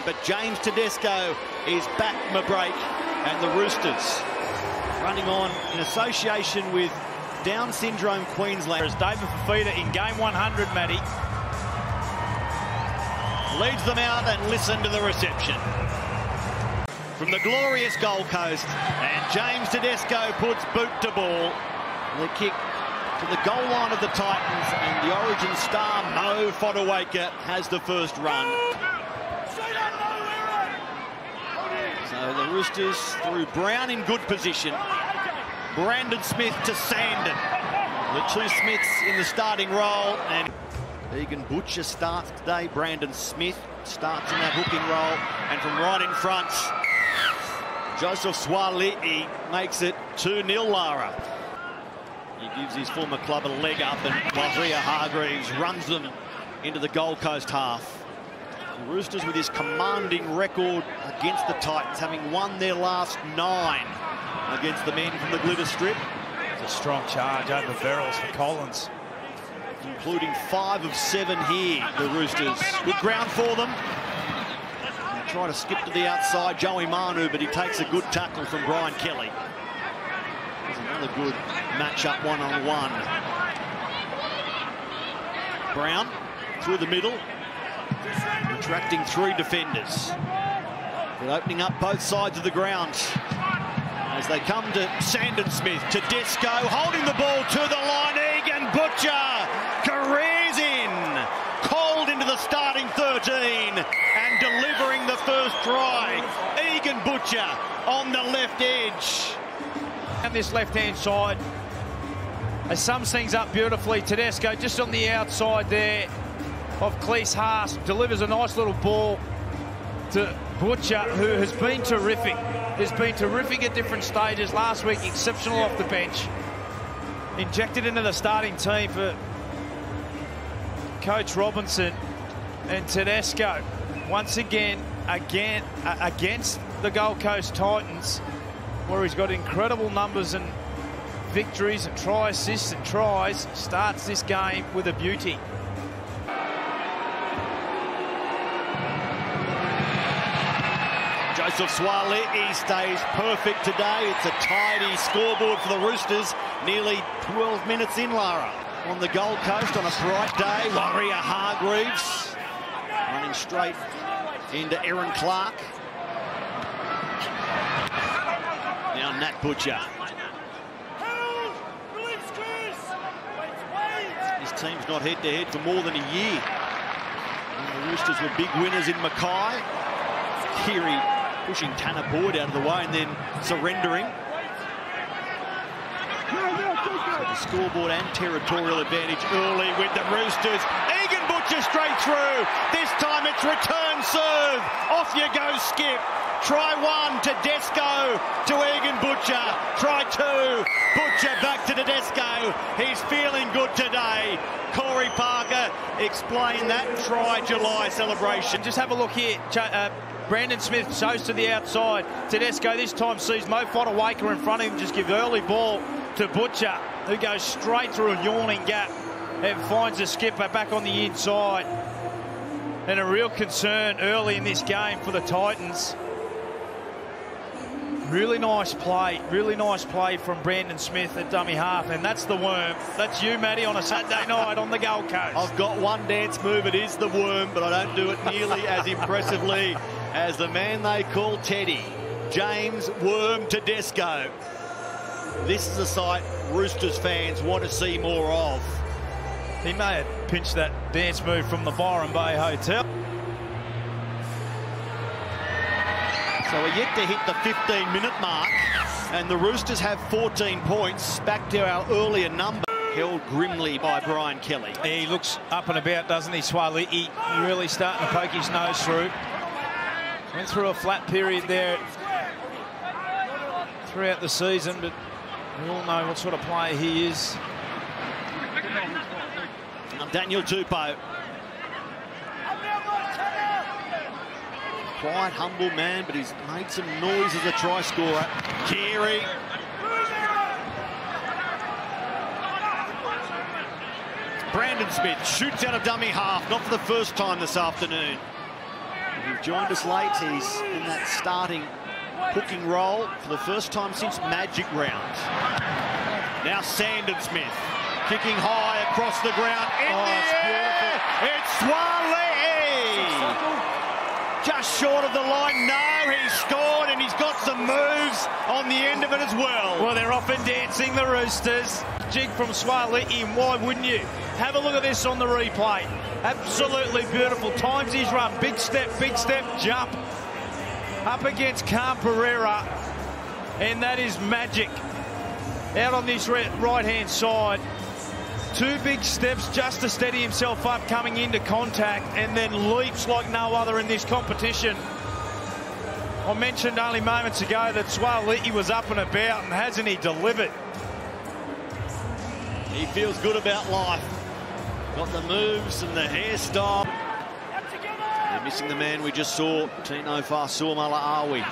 But James Tedesco is back from a break, and the Roosters running on in association with Down Syndrome Queensland. As David Fafita in game 100, Matty. Leads them out, and listen to the reception. From the glorious Gold Coast, and James Tedesco puts boot to ball. The kick to the goal line of the Titans, and the Origin star Mo Fotuaika has the first run. So the Roosters through Brown in good position. Brandon Smith to Sandon. The two Smiths in the starting role, and Egan Butcher starts today. Brandon Smith starts in that hooking role, and from right in front, Joseph Swali'i makes it 2-0 Lara. He gives his former club a leg up, and Maria Hargreaves runs them into the Gold Coast half. The Roosters with his commanding record against the Titans, having won their last 9 against the men from the Glitter Strip. It's a strong charge over barrels for Collins. Including 5 of 7 here, the Roosters. Good ground for them. They try to skip to the outside, Joey Manu, but he takes a good tackle from Brian Kelly. There's another good match-up one-on-one. Brown through the middle, attracting 3 defenders. But opening up both sides of the ground as they come to Sandon Smith. Tedesco holding the ball to the line. Egan Butcher careers in, cold into the starting 13 and delivering the first try. Egan Butcher on the left edge. On this left-hand side, as sums things up beautifully, Tedesco just on the outside there of Cleese Haas delivers a nice little ball to Butcher, who has been terrific. Has been terrific at different stages. Last week, exceptional off the bench. Injected into the starting team for Coach Robinson, and Tedesco once again against the Gold Coast Titans, where he's got incredible numbers and victories and try assists and tries, starts this game with a beauty. Joseph Swali'i stays perfect today. It's a tidy scoreboard for the Roosters. Nearly 12 minutes in, Lara. On the Gold Coast on a bright day, Warrior Hargreaves running straight into Aaron Clark. Now Nat Butcher. His team's not head-to-head for more than a year. And the Roosters were big winners in Mackay. Keary pushing Tanner Boyd out of the way and then surrendering. So the scoreboard and territorial advantage early with the Roosters. Egan Butcher straight through. This time it's return serve. Off you go, Skip. Try 1, Tedesco to Egan Butcher. Try 2, Butcher back to Tedesco. He's feeling good today. Corey Parker explained that try July celebration. Just have a look here. Brandon Smith shows to the outside. Tedesco this time sees Mo Fotuaika in front of him. Just give early ball to Butcher, who goes straight through a yawning gap and finds a skipper back on the inside. And a real concern early in this game for the Titans. Really nice play from Brandon Smith at dummy half, and that's the worm. That's you, Matty, on a Saturday night on the Gold Coast. I've got one dance move, it is the worm, but I don't do it nearly as impressively as the man they call Teddy, James Worm Tedesco. This is a sight Roosters fans want to see more of. He may have pinched that dance move from the Byron Bay Hotel. So we're yet to hit the 15-minute mark, and the Roosters have 14 points, back to our earlier number, held grimly by Brian Kelly. He looks up and about, doesn't he, Swali'i? Really starting to poke his nose through. Went through a flat period there throughout the season, but we all know what sort of player he is. Daniel Tupou. Quiet, humble man, but he's made some noise as a try scorer. Keary. Brandon Smith shoots out of dummy half, not for the first time this afternoon. joined us late. He's in that starting hooking role for the first time since Magic rounds. Now Sandon Smith kicking high across the ground. It's Swale! Just short of the line. No, he's scored, and he's got some moves on the end of it as well. Well, they're off and dancing, the Roosters. Jig from Swale, and why wouldn't you? Have a look at this on the replay. Absolutely beautiful. Times his run. Big step, jump. Up against Khan Pereira, and that is magic. Out on this right-hand side. 2 big steps just to steady himself up coming into contact, and then leaps like no other in this competition. I mentioned only moments ago that Swale was up and about, and hasn't he delivered? He feels good about life. Got the moves and the hairstyle. They're missing the man we just saw, Tino Fa'asuamaleaui,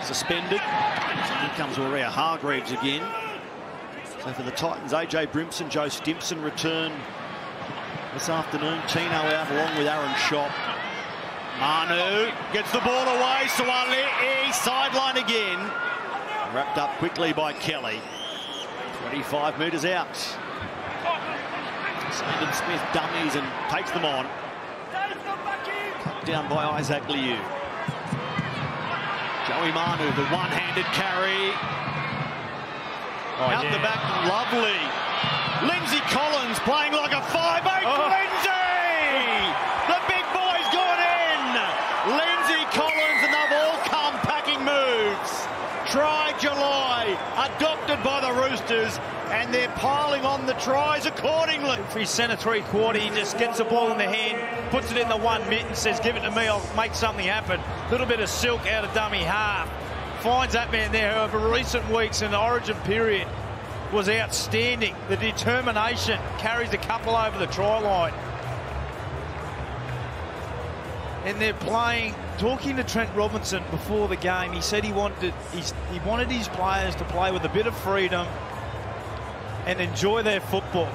suspended. Here comes Aurea Hargreaves again. So for the Titans, AJ Brimson, Joe Stimpson return this afternoon. Tino out along with Aaron Schopp. Manu gets the ball away. Swale sideline again. Wrapped up quickly by Kelly. 25 metres out. Sandon Smith dummies and takes them on. Cut down by Isaac Liu. Joey Manu, the one-handed carry. Out the back, lovely. Lindsay Collins playing like a 5'8". Lindsay! The big boy's gone in! Lindsay Collins, and they've all come packing moves. Try July, adopted by the Roosters, and they're piling on the tries accordingly. For his centre three-quarter, he just gets the ball in the hand, puts it in the one mitt and says, give it to me, I'll make something happen. A little bit of silk out of dummy half. Finds that man there. Over recent weeks in the origin period was outstanding. The determination carries a couple over the try line. And they're playing, talking to Trent Robinson before the game, he said he wanted his players to play with a bit of freedom and enjoy their football.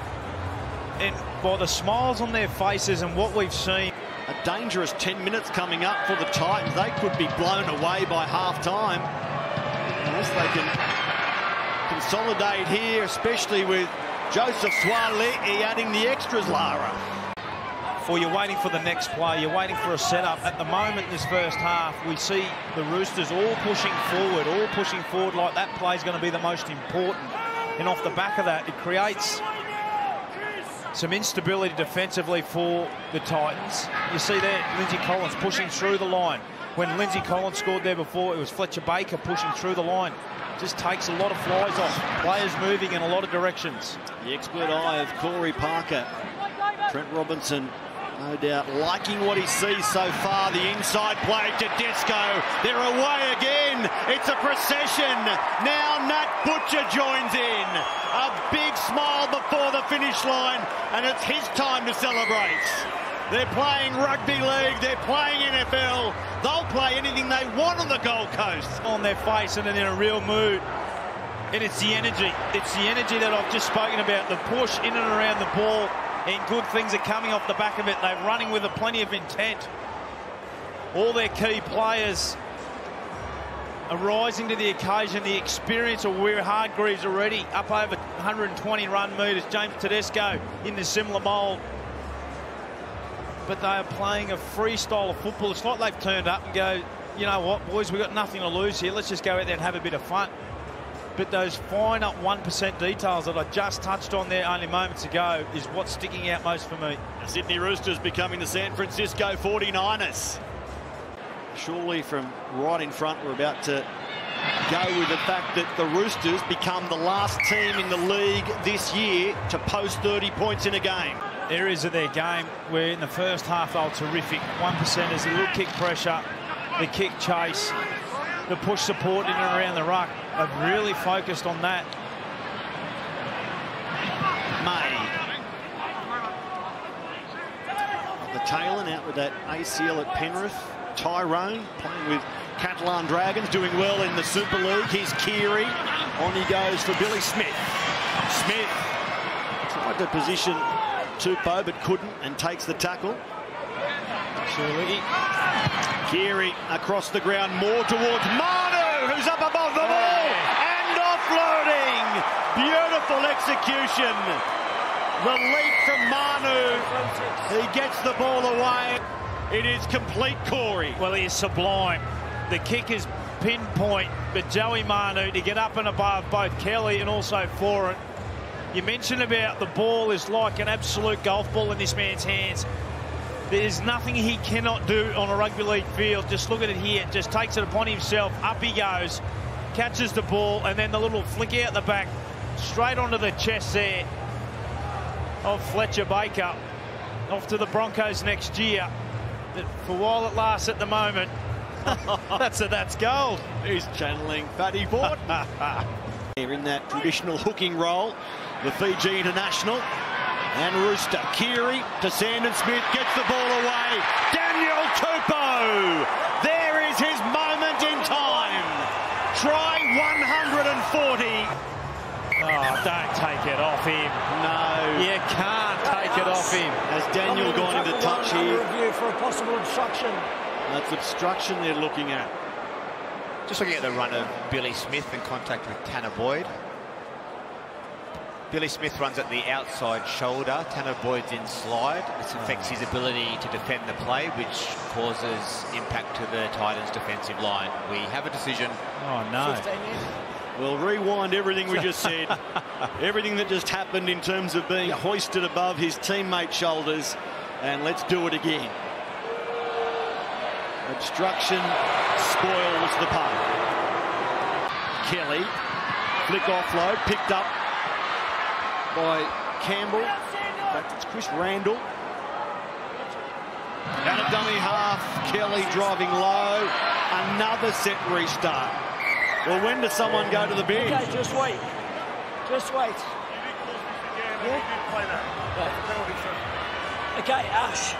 And by the smiles on their faces and what we've seen, a dangerous 10 minutes coming up for the Titans. They could be blown away by half-time. Unless they can consolidate here, especially with Joseph Swale adding the extras, Lara. Or you're waiting for the next play, you're waiting for a setup. At the moment, this first half, we see the Roosters all pushing forward like that play is going to be the most important. And off the back of that, it creates some instability defensively for the Titans. You see there, Lindsay Collins pushing through the line. When Lindsay Collins scored there before, it was Fletcher Baker pushing through the line. Just takes a lot of flies off. Players moving in a lot of directions. The expert eye of Corey Parker. Trent Robinson, no doubt, liking what he sees so far. The inside play to Disco. They're away again. It's a procession. Now Nat Butcher joins in. A big smile before the finish line, and it's his time to celebrate. They're playing rugby league. They're playing NFL. They'll play anything they want on the Gold Coast. On their face and in a real mood. And it's the energy. It's the energy that I've just spoken about. The push in and around the ball. And good things are coming off the back of it. They're running with plenty of intent. All their key players are rising to the occasion. The experience of Weir Hargreaves already up over 120 run metres. James Tedesco in the similar mould. But they are playing a free style of football. It's like they've turned up and go, you know what, boys, we've got nothing to lose here. Let's just go out there and have a bit of fun. But those finer 1% details that I just touched on there only moments ago is what's sticking out most for me. The Sydney Roosters becoming the San Francisco 49ers. Surely from right in front, we're about to go with the fact that the Roosters become the last team in the league this year to post 30 points in a game. Areas of their game where in the first half they were terrific. 1% is a little kick pressure, the kick chase, the push support in and around the ruck. They've really focused on that. May. The Taylor out with that ACL at Penrith. Tyrone playing with Catalan Dragons, doing well in the Super League. Here's Keary. On he goes for Billy Smith. Smith tried to position Tupou but couldn't, and takes the tackle. Surely. Keary across the ground, more towards Manu, who's up above the ball and offloading. Beautiful execution. The leap from Manu. He gets the ball away. It is complete, Corey. Well, he is sublime. The kick is pinpoint, but Joey Manu to get up and above both Kelly and also Foran. You mentioned about the ball is like an absolute golf ball in this man's hands. There's nothing he cannot do on a rugby league field. Just look at it here. Just takes it upon himself. Up he goes. Catches the ball. And then the little flick out the back. Straight onto the chest there of Fletcher Baker. Off to the Broncos next year. For while it lasts at the moment, that's gold. He's channeling Fatty Ford. Here in that traditional hooking role, the Fiji international. And Rooster, Keary to Sandon Smith, gets the ball away. Daniel Tupou, there is his moment in time. Try 140. Oh, don't take it off him. No. You can't take it off him. Has Daniel gone into touch here? Review for a possible obstruction. That's obstruction they're looking at. Just looking at the run of Billy Smith in contact with Tanner Boyd. Billy Smith runs at the outside shoulder. Tanner Boyd's in slide. This affects his ability to defend the play, which causes impact to the Titans' defensive line. We have a decision. Oh, no. We'll rewind everything we just said. Everything that just happened in terms of being hoisted above his teammates' shoulders. And let's do it again. Obstruction spoils the punt. Kelly, flick offload, picked up by Campbell. In fact, it's Chris Randall. Out of dummy half, Kelly driving low. Another set restart. Well, when does someone go to the bench? Okay, just wait. Just wait. Yeah? Okay, Ash.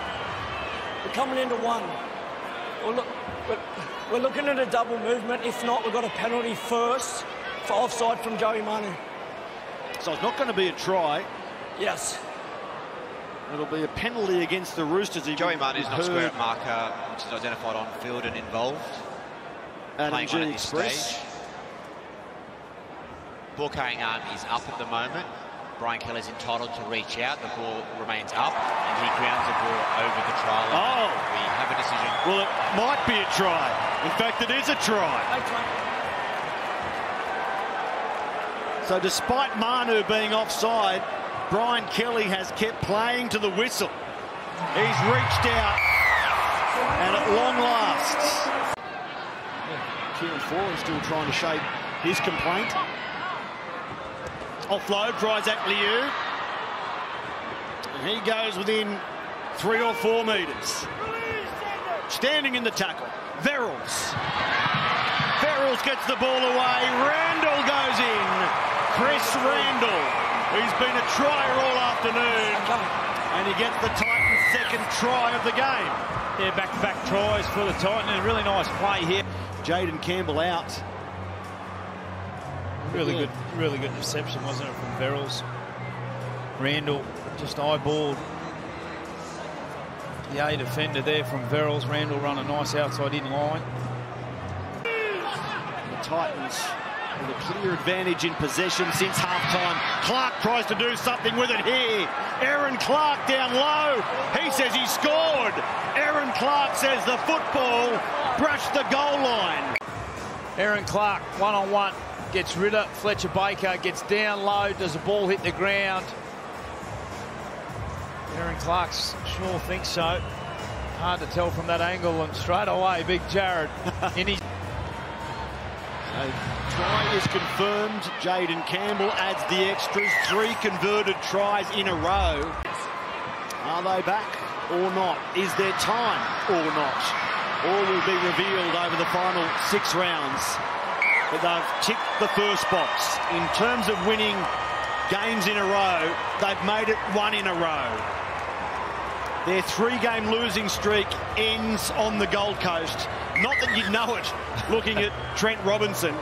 We're coming into one. Well, look, we're looking at a double movement. If not, we've got a penalty first for offside from Joey Manu. So it's not going to be a try. Yes. It'll be a penalty against the Roosters. Joey Manu is not square at marker, which is identified on field and involved. Playing on at this stage. Ball carrying arm is up at the moment. Brian Kelly's entitled to reach out. The ball remains up, and he grounds the ball over the try line. Oh! We have a decision. Well, it might be a try. In fact, it is a try. So despite Manu being offside, Brian Kelly has kept playing to the whistle. He's reached out, and at long lasts. Kieran Foran still trying to shape his complaint. Offload, tries at Liu. And he goes within 3 or 4 metres. Standing in the tackle, Verrills. Verrills gets the ball away. Randall goes in. Chris Randall. He's been a tryer all afternoon. And he gets the Titans' second try of the game. Yeah, back-to-back tries for the Titans. A really nice play here. Jaden Campbell out. Really good reception, wasn't it, from Verrills? Randall just eyeballed the A defender there from Verrills. Randall run a nice outside in line. The Titans with a clear advantage in possession since halftime. Clark tries to do something with it here. Aaron Clark down low. He says he scored. Aaron Clark says the football brushed the goal line. Aaron Clark, one-on-one. Gets rid of Fletcher Baker, gets down low, does the ball hit the ground? Aaron Clark's sure thinks so. Hard to tell from that angle, and straight away, Big Jared in his... Try is confirmed. Jaden Campbell adds the extras. 3 converted tries in a row. Are they back or not? Is there time or not? All will be revealed over the final 6 rounds. But they've ticked the first box. In terms of winning games in a row, they've made it 1 in a row. Their 3-game losing streak ends on the Gold Coast. Not that you'd know it, looking at Trent Robinson.